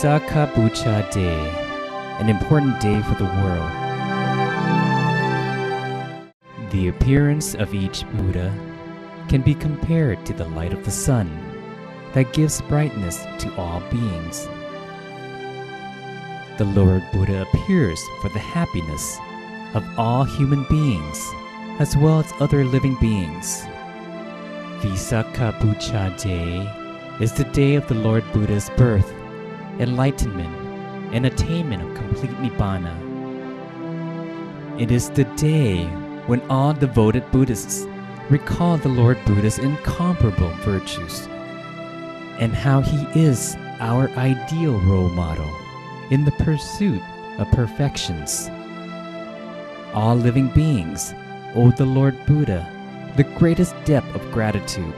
Visakha Puja Day, an important day for the world. The appearance of each Buddha can be compared to the light of the sun that gives brightness to all beings. The Lord Buddha appears for the happiness of all human beings as well as other living beings. Visakha Puja Day is the day of the Lord Buddha's birth, enlightenment, and attainment of complete Nibbana. It is the day when all devoted Buddhists recall the Lord Buddha's incomparable virtues and how he is our ideal role model in the pursuit of perfections. All living beings owe the Lord Buddha the greatest debt of gratitude.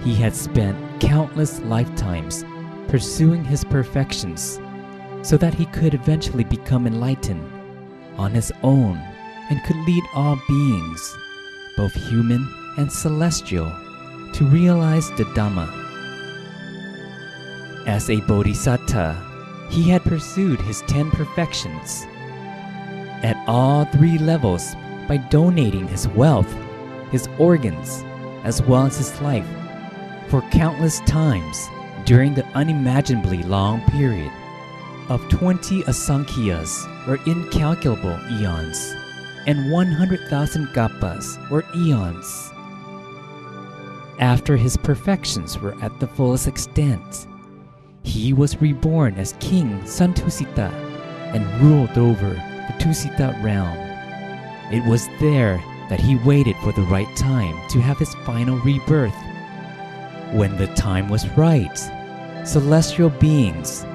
He had spent countless lifetimes pursuing his perfections so that he could eventually become enlightened on his own and could lead all beings, both human and celestial, to realize the Dhamma. As a bodhisattva, he had pursued his 10 perfections at all 3 levels by donating his wealth, his organs, as well as his life for countless times during the unimaginably long period of 20 asankhyas or incalculable eons and 100,000 kappas or eons. After his perfections were at the fullest extent, he was reborn as King Santusita and ruled over the Tusita realm. It was there that he waited for the right time to have his final rebirth. When the time was right, celestial beings,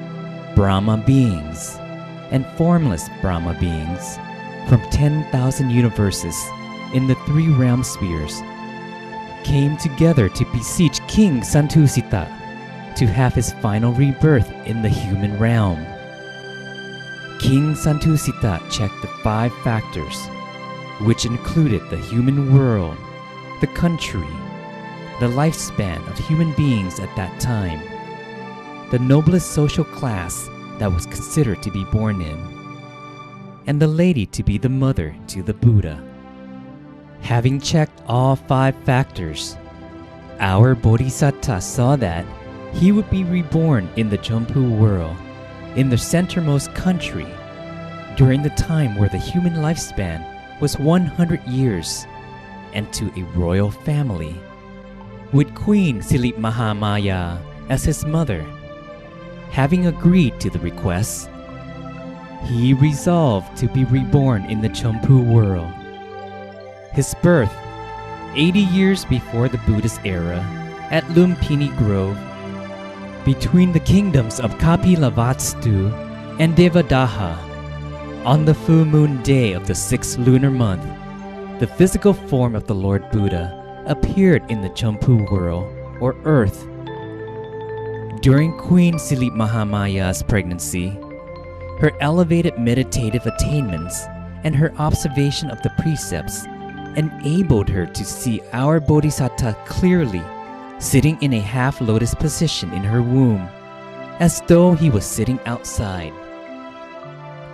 Brahma beings, and formless Brahma beings from 10,000 universes in the 3 realm spheres came together to beseech King Santusita to have his final rebirth in the human realm. King Santusita checked the 5 factors, which included the human world, the country, the lifespan of human beings at that time, the noblest social class that was considered to be born in, and the lady to be the mother to the Buddha. Having checked all 5 factors, our Bodhisattva saw that he would be reborn in the Jompu world, in the centermost country, during the time where the human lifespan was 100 years, and to a royal family, with Queen Silip Mahamaya as his mother. Having agreed to the request, he resolved to be reborn in the Jompu world. His birth, 80 years before the Buddhist era, at Lumpini Grove, between the kingdoms of Kapilavastu and Devadaha, on the full moon day of the 6th lunar month, the physical form of the Lord Buddha appeared in the Jompu world, or earth. During Queen Silip Mahamaya's pregnancy, her elevated meditative attainments and her observation of the precepts enabled her to see our Bodhisattva clearly, sitting in a half-lotus position in her womb, as though he was sitting outside.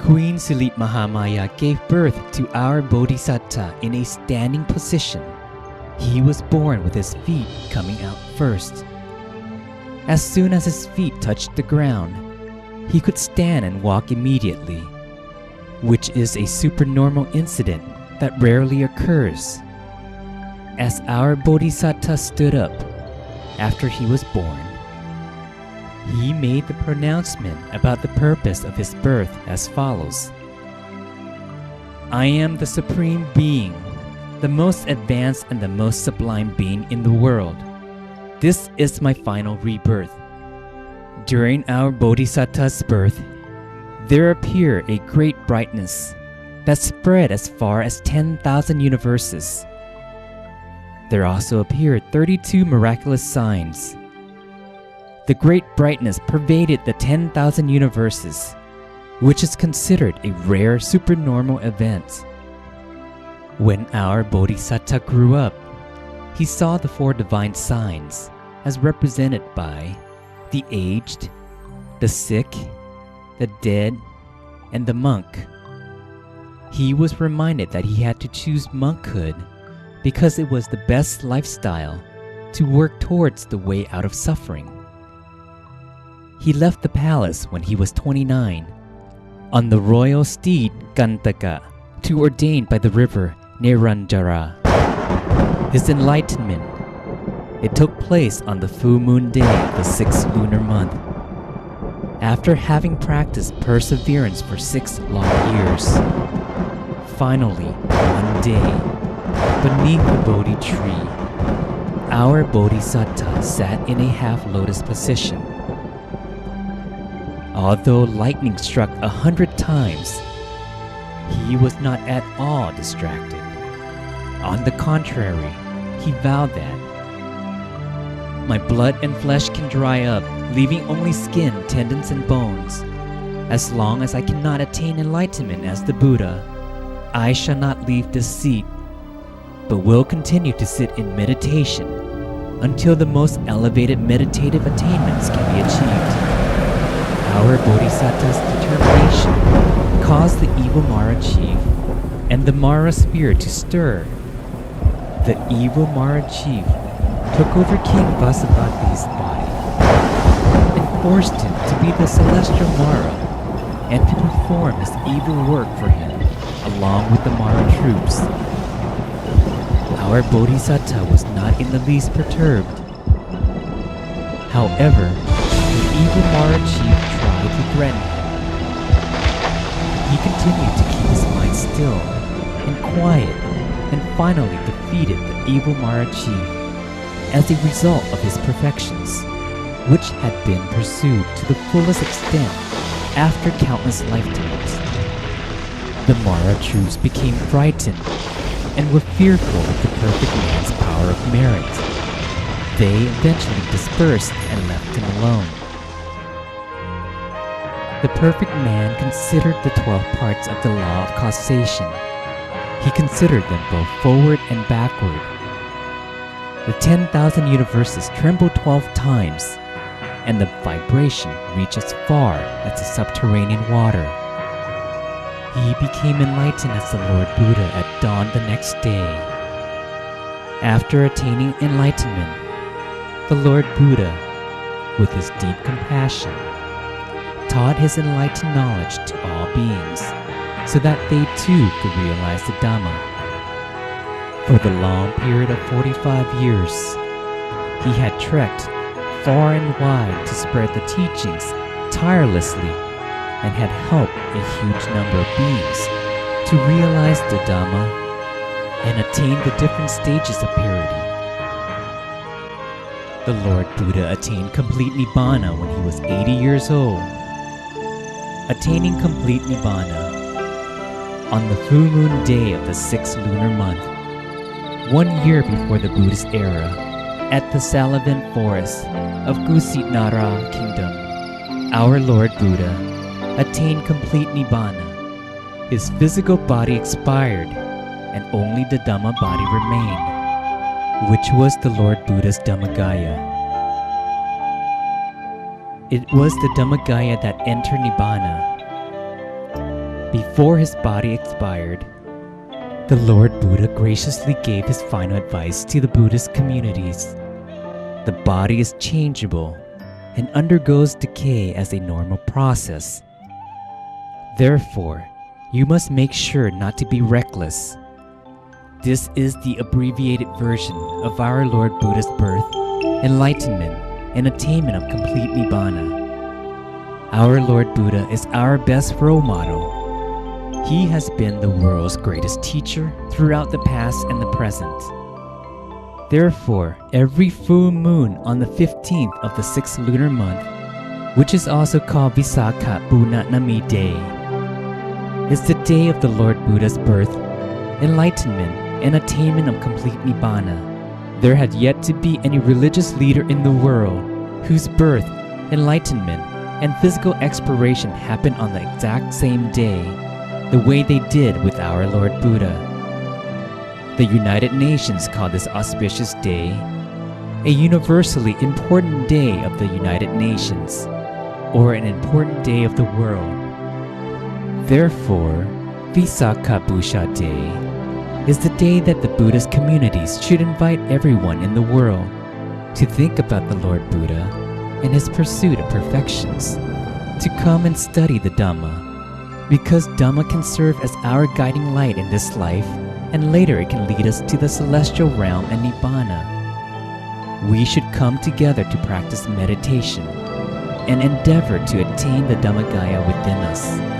Queen Silip Mahamaya gave birth to our Bodhisattva in a standing position. He was born with his feet coming out first. As soon as his feet touched the ground, he could stand and walk immediately, which is a supernormal incident that rarely occurs. As our Bodhisattva stood up after he was born, he made the pronouncement about the purpose of his birth as follows: I am the Supreme Being, the most advanced and the most sublime being in the world. This is my final rebirth. During our Bodhisattva's birth, there appeared a great brightness that spread as far as 10,000 universes. There also appeared 32 miraculous signs. The great brightness pervaded the 10,000 universes, which is considered a rare supernormal event. When our Bodhisattva grew up, he saw the 4 divine signs as represented by the aged, the sick, the dead, and the monk. He was reminded that he had to choose monkhood because it was the best lifestyle to work towards the way out of suffering. He left the palace when he was 29 on the royal steed Gantaka to ordain by the river Neranjara. His enlightenment, it took place on the full moon day of the 6th lunar month. After having practiced perseverance for 6 long years, finally, one day, beneath the Bodhi tree, our Bodhisattva sat in a half-lotus position. Although lightning struck 100 times, he was not at all distracted. On the contrary, he vowed that, "My blood and flesh can dry up, leaving only skin, tendons, and bones. As long as I cannot attain enlightenment as the Buddha, I shall not leave this seat, but will continue to sit in meditation until the most elevated meditative attainments can be achieved." Our Bodhisattva's determination caused the evil Mara chief and the Mara spirit to stir. The evil Mara chief took over King Vasavati's body and forced him to be the celestial Mara and to perform his evil work for him along with the Mara troops. Our Bodhisattva was not in the least perturbed. However, the evil Mara chief tried to threaten him. He continued to keep his mind still and quiet and finally defeated the evil Mara chief as a result of his perfections, which had been pursued to the fullest extent after countless lifetimes. The Mara troops became frightened and were fearful of the perfect man's power of merit. They eventually dispersed and left him alone. The perfect man considered the 12 parts of the law of causation. He considered them both forward and backward. The 10,000 universes trembled 12 times, and the vibration reached as far as the subterranean water. He became enlightened as the Lord Buddha at dawn the next day. After attaining enlightenment, the Lord Buddha, with his deep compassion, taught his enlightened knowledge to all beings so that they too could realize the Dhamma. For the long period of 45 years, he had trekked far and wide to spread the teachings tirelessly and had helped a huge number of beings to realize the Dhamma and attain the different stages of purity. The Lord Buddha attained complete Nibbana when he was 80 years old. Attaining complete Nibbana on the full moon day of the 6th lunar month, 1 year before the Buddhist era, at the Salavin forest of Kusitnara Kingdom, our Lord Buddha attained complete Nibbana. His physical body expired, and only the Dhamma body remained, which was the Lord Buddha's Dhammagaya. It was the Dhammagaya that entered Nibbana. Before his body expired, the Lord Buddha graciously gave his final advice to the Buddhist communities. The body is changeable and undergoes decay as a normal process. Therefore, you must make sure not to be reckless. This is the abbreviated version of our Lord Buddha's birth, enlightenment, and attainment of complete Nibbana. Our Lord Buddha is our best role model. He has been the world's greatest teacher throughout the past and the present. Therefore, every full moon on the 15th of the 6th lunar month, which is also called Visakha Punanami Day, is the day of the Lord Buddha's birth, enlightenment, and attainment of complete Nibbana. There had yet to be any religious leader in the world whose birth, enlightenment, and physical expiration happened on the exact same day, the way they did with our Lord Buddha. The United Nations call this auspicious day a universally important day of the United Nations. or an important day of the world. Therefore, Visakha Day is the day that the Buddhist communities should invite everyone in the world to think about the Lord Buddha and his pursuit of perfections, to come and study the Dhamma, because Dhamma can serve as our guiding light in this life, and later it can lead us to the celestial realm and Nibbana. We should come together to practice meditation and endeavor to attain the Dhammagaya within us.